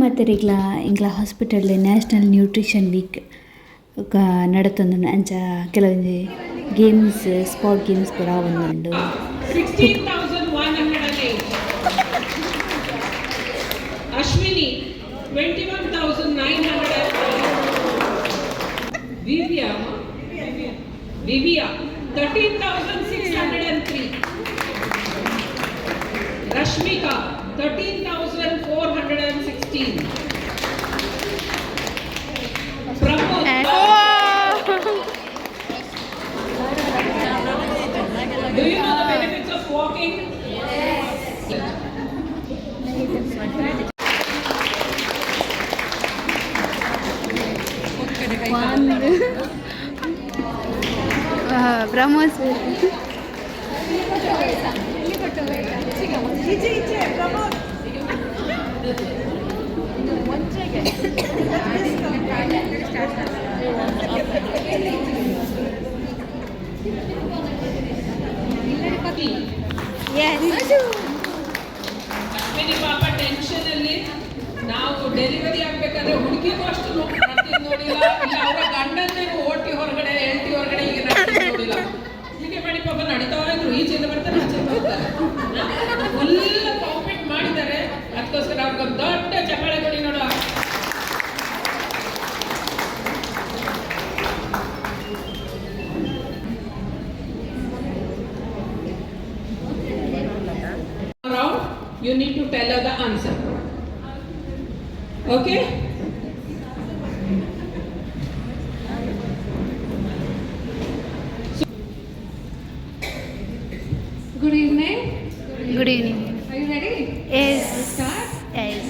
ಮತ್ತು ಇಂಗ್ಲ hospital national nutrition weak ನಡತೊಂದು ಅಂಚ ಕೆಲವೊಂದು ಗೇಮ್ಸ್ ಸ್ಪಾಟ್ ಗೇಮ್ಸ್ ಪೂರ ಆವೊಂದುಂಡು. 16,108. Ashwini 21,905. Vivia 13,603. Rashmika 13,416. Pramod. Do you know the benefits of walking? BrahMos Ashwini ಪಾಪ ಟೆನ್ಷನ್ ಅಲ್ಲಿ ನಾವು ಡೆಲಿವರಿ ಆಗ್ಬೇಕಾದ್ರೆ ಹುಡುಗಿಗೂ ಅಷ್ಟು ನೋಡಿಲ್ಲ, ಇಲ್ಲ ಅವರ ಗಂಡನ್ನೇನು ಓಟಿ ಹೊರಗಡೆ ಹೆಂಡತಿ ಹೊರಗಡೆ ಈಗ ನೋಡಿಲ್ಲ. ಹೀಗೆ ಮಾಡಿ ಪಾಪ ನಡೀತಾ ಇದ್ರು, ಈಚೆಯಿಂದ ಬರ್ತಾರೆ ಆಚೆಯಿಂದ ಹೋಗ್ತಾರೆ, ಫುಲ್ ಕಾಂಪೀಟ್ ಮಾಡಿದ್ದಾರೆ. ಅದಕ್ಕೋಸ್ಕರ ಅವ್ರಿಗೆ ದೊಡ್ಡ ಚಪ್ಪಾಳೆ ಕೊಡಿ ನೋಡ. You need to tell her the answer. Okay? Good evening. Good evening. Are you ready? Yes. Let's start. Yes.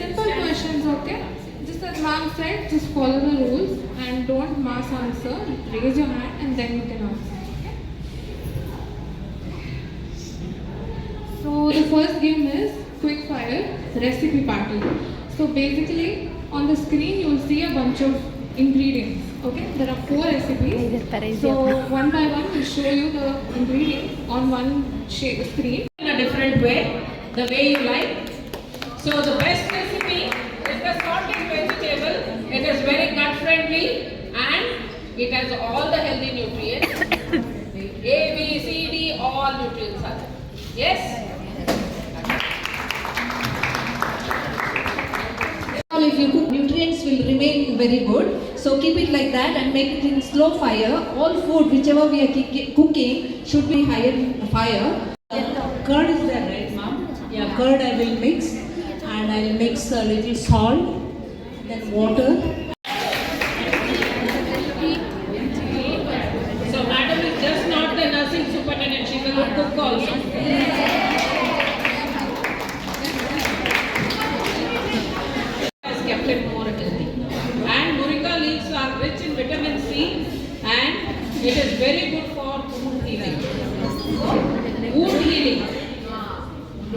Simple questions, okay? Just as ma'am said, just follow the rules and don't mass answer. Raise your hand and then you can answer. So the first game is quick fire recipe battle. So basically on the screen you will see a bunch of ingredients. Okay, there are 4 recipes. So one by one we'll show you the ingredients on one screen in a different way, the way you like. So the best recipe is the salted vegetable. It is very gut friendly and it has all the healthy nutrients. A, B, C, D, all nutrients are there. Yes? If you cook, nutrients will remain very good. So keep it like that and make it in slow fire. All food, whichever we are cooking, should be higher fire. Curd is there, right, ma'am? Yeah, curd I will mix, and I will mix a little salt, then water. So madam is just not the nursing superintendent, she is a good cook also. Has kept it more healthy. And Moringa leaves are rich in vitamin C and it is very good for wound healing. Wound healing.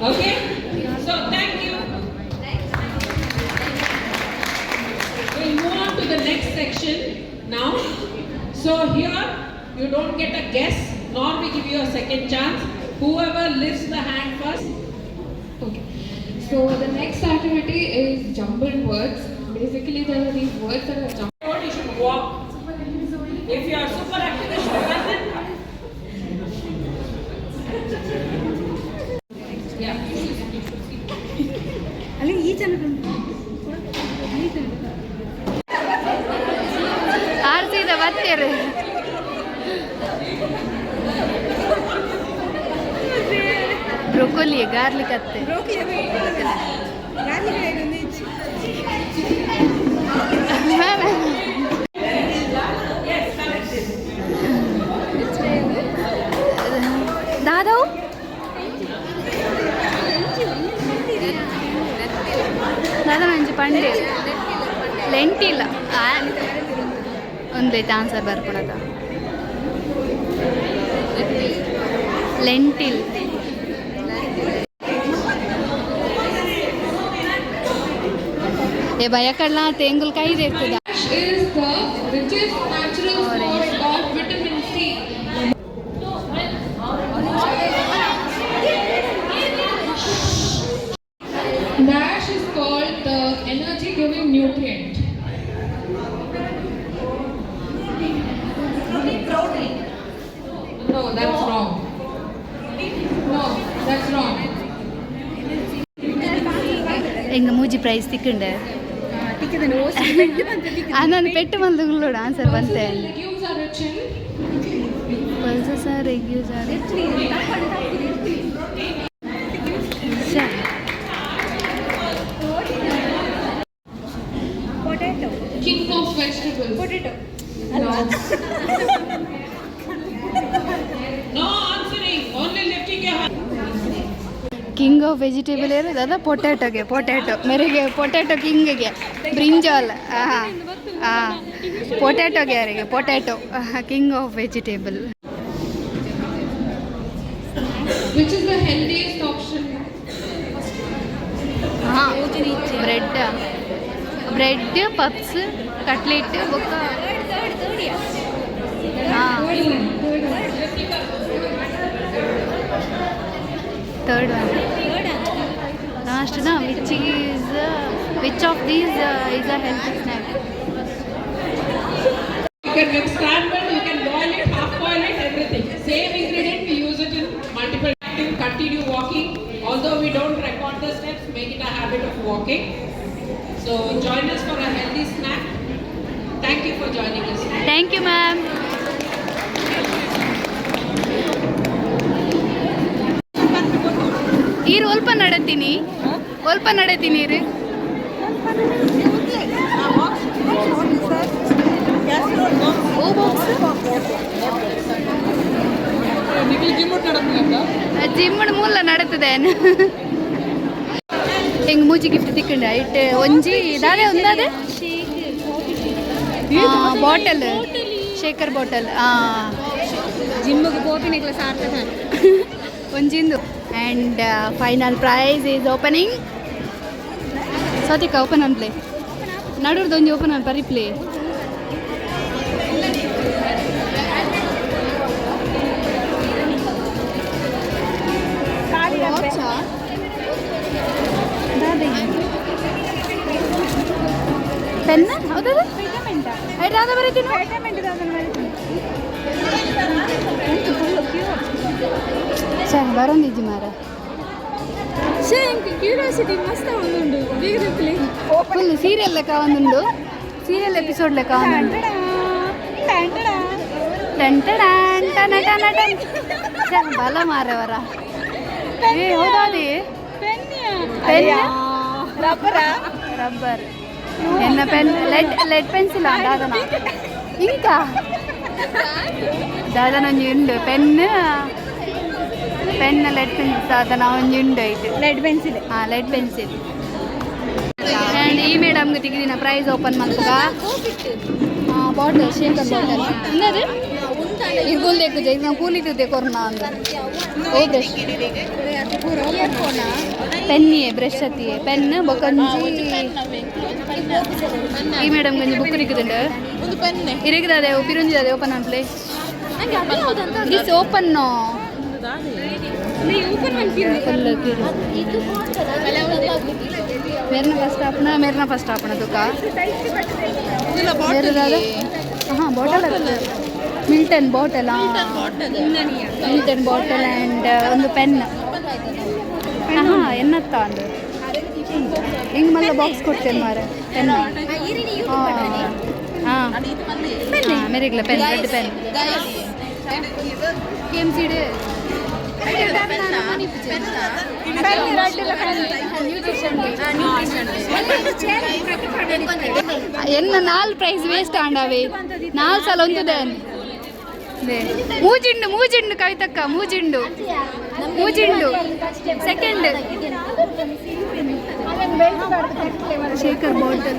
Okay? So thank you. We'll move on to the next section now. So here you don't get a guess nor we give you a second chance. Whoever lifts the hand first. Okay. So the next activity is jumbled words. Basically there are these words that are jumbled. You should walk. If you are super active, you should run it. Yeah. ಆರ್ಸಿದ ಬರ್ತೀರಿ broccoli garlic ಅತ್ತೆ ದಾದವು ದಾದ ಮಂಜು ಪಂಡೆ ಲೆಂಟಿಲ್ಲ ಒಂದೈತೆ answer ಬರ್ಕೊಳದ lentil ये भैया करना तेंगुल का ही देखते दा is the richest natural source of vitamin C. Dash is called the energy giving nutrient. No, that's wrong. No, that's wrong. எங்கள் மூஜி ப்ரைஸ் திக்குண்டு ನಾನು ಪೆಟ್ಟು ಬಂದುಗಳೋಡು ಆನ್ಸರ್ ಬಂತೆ Legumes are rich in. Pulses are legumes are King of vegetables. Potato. No. No answering, only lifting your hand. King of vegetable ಇರೋದು ಅದ potato ಮೇರೆಗೆ potato ಕಿಂಗಿಗೆ brinjal ಹಾಂ ಹಾಂ ಪೊಟ್ಯಾಟೊಗೆ ಯಾರಿಗೆ potato king of vegetable Which is the healthiest option? ಹಾಂ bread puffs cutlet ಬೊಕ್ಕ ಹಾಂ third one last ನಾ which of these is a healthy snack You can make scrambled, you can boil it, half boil it, everything. Same ingredient, we use it in multiple times. Continue walking. Although we don't record the steps, make it a habit of walking. So join us for a healthy snack. Thank you for joining us. Thank you ma'am ಈರು ಒಲ್ಪ ನಡತೀನಿ ಇರು ಓ box ಜಿಮ್ಮಡ್ ಮೂಲ ನಡತದೆ ಹೆಂಗ್ ಮೂಜಿ gift ತಿಕ್ಕಂಡ ಇಟ್ಟು ಒಂಜಿ ದಾದೆ ಒಂದಾದೆ ಬಾಟಲ್ ಶೇಖರ್ ಬಾಟಲ್ ಜಿಮ್ಮಿಗೆ ಪೋಪಿನಿಗ್ಲ ಸಾರ್ಥಕ ಒಂಜಿಂದು and final prize is opening ಸತಿಕ ಓಪನ್ ಅನ್ಪ್ಲೇ ನಡುರ್ದು ಒಂಜಿ ಓಪನ್ ಅನ್ ಪರಿಪ್ಲೇ ಪೆನ್ನ ಹೌದದು ಐಟ್ ಯಾವ್ದು ಬರೀತೀನಿ ಸರ್ ಬರೋಂದಿಜ್ಜಿ ಮಾರ ಕ್ಯೂರಿಯಾಸಿಟಿ ಮಸ್ತ್ ಉಂಡು ಬೀಗದಲ್ಲಿ ಫುಲ್ ಸೀರಿಯಲ್ ಲೆಕ್ಕ ಒಂದುಂಡು ಸೀರಿಯಲ್ ಎಪಿಸೋಡ್ ಲೆಕ್ಕ ಒಂದುಂಡು ಬಲ ಮಾರವರ ಏ ಹೌದಾದಿ ರಬ್ಬರ್ ಎನ್ನ ಪೆನ್ ಲೆಡ್ ಪೆನ್ಸಿಲ್ ದಾದನ ಇಂಕ ದಾದನ ಒಂಜಿ ಉಂಡು ಪೆನ್ ಲೆಡ್ ಪೆನ್ಸಿಲ್ ದಾದನ ಒಂಜಿ ಉಂಡು ಐತೆ ಲೆಡ್ ಪೆನ್ಸಿಲ್ ಹಾಂ ಲೆಡ್ ಪೆನ್ಸಿಲ್ ಆ್ಯಂಡ್ ಈ ಮೇಡಮ್ಗೆ ತೆಗೆದಿನ ಪ್ರೈಸ್ ಓಪನ್ ಮಾಡ್ತದ ಬಾಟಲ್ ಶೇಖರ್ ಬಾಟಲ್ ಇನ್ನದು ಈಗ ಗುಲ್ದೇಕು ಈಗ ನಾವು ಕೂಲಿತಿದ್ದೆ ಕೊರೋನಾ ಅಂದ ಓ ಬ್ರಷ್ ಪೆನ್ನಿಯೇ ಬ್ರಷ್ ಅತ್ತಿಯೇ ಪೆನ್ ಬೊಕೊಂಜಿ ಈ ಮೇಡಮ್ ಗಂಜಿ ಬುಕ್ ಇರಿக்குதுண்டு ಇರಿக்குது ಪಿರುಂಜಿ ಅದೇ ಓಪನ್ ಅನ್ಪ್ಲೇ ದಿಸ್ ಓಪನ್ मेरना फस्ट आपण तुका हाँ बॉटल मिल्टन बॉटल एंड ಒಂದು ಪೆನ್ ಹಾಂ ಎನ್ನತ್ತ ಅಂದು ಹಿಂಗೆ ಮಲ್ಲ ಬಾಕ್ಸ್ ಕೊಡ್ತೇನೆ ಮಾರೆ ಪೆನ್ ಹಾಂ ಮೇರೆಗ್ಲ ಪೆನ್ ರೆಡ್ ಪೆನ್ ಕೇಮ್ ಸೀಡ್ ಎನ್ನ 4 ಪ್ರೈಸ್ ವೇಸ್ಟ್ ಆಂಡಾವೆ 4 ಸಲ ಒಂದುದೆ ಮೂಜಿಂಡು ಕವಿತಕ್ಕ ಮೂಜಿಂಡು ಸೆಕೆಂಡ್ ಶೇಖರ್ ಬಾಟಲ್